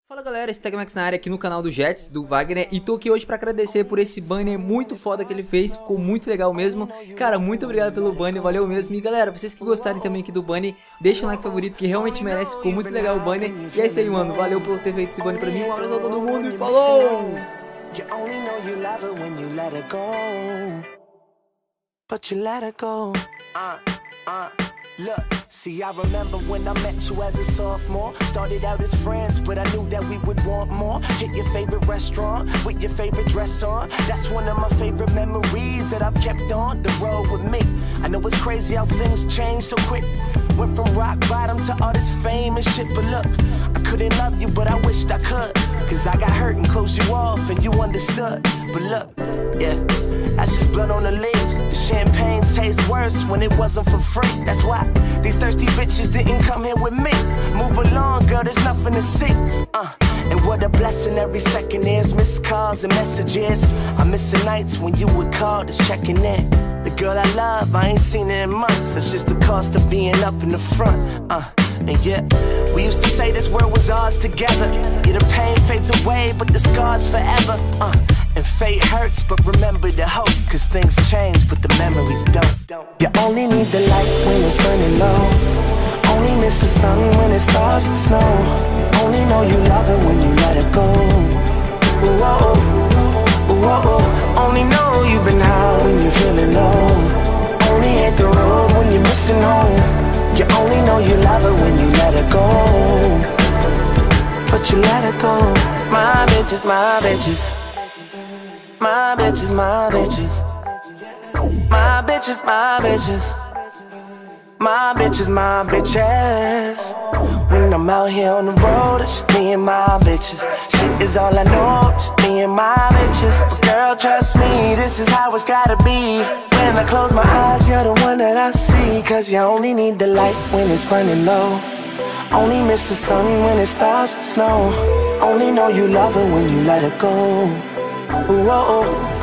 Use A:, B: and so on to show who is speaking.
A: Fala galera, esse Tegmax na área aqui no canal do Jets, do Wagner, e tô aqui hoje pra agradecer por esse banner muito foda que ele fez, ficou muito legal mesmo. Cara, muito obrigado pelo banner, valeu mesmo. E galera, vocês que gostarem também aqui do banner, deixa um like favorito que realmente merece, ficou muito legal o banner. E é isso aí, mano, valeu por ter feito esse banner pra mim, um abraço a todo mundo e falou!
B: Look, see, I remember when I met you as a sophomore. Started out as friends, but I knew that we would want more. Hit your favorite restaurant with your favorite dress on. That's one of my favorite memories that I've kept on the road with me. I know it's crazy how things change so quick. Went from rock bottom to all this fame and shit. But look, I couldn't love you, but I wished I could. Cause I got hurt and closed you off and you understood. But look, yeah, that's just blood on the leaves. The champagne tastes worse when it wasn't for free. That's why these thirsty bitches didn't come here with me. Move along, girl, there's nothing to see. And what a blessing every second is. Missed calls and messages. I'm missing nights when you would call, just checking in. The girl I love, I ain't seen her in months. That's just the cost of being up in the front. And yeah, we used to say this world was ours together. Yeah, the pain fades away, but the scars forever. And fate hurts, but remember the hope. Cause things change, but the memories don't. You only need the light when it's burning low. Only miss the sun when it starts to snow. Only know you love her when you let her go. Whoa, whoa. Only know you've been high when you're feeling low. Only hit the road when you're missing home. You only know you love her when you let her go. But you let her go. My bitches, my bitches. My bitches, my bitches. My bitches, my bitches. My bitches, my bitches. When I'm out here on the road, it's just me and my bitches. Shit is all I know, just me and my bitches. But girl, trust me, this is how it's gotta be. When I close my eyes, you're the one that I see. Cause you only need the light when it's burning low. Only miss the sun when it starts to snow. Only know you love her when you let her go. Whoa.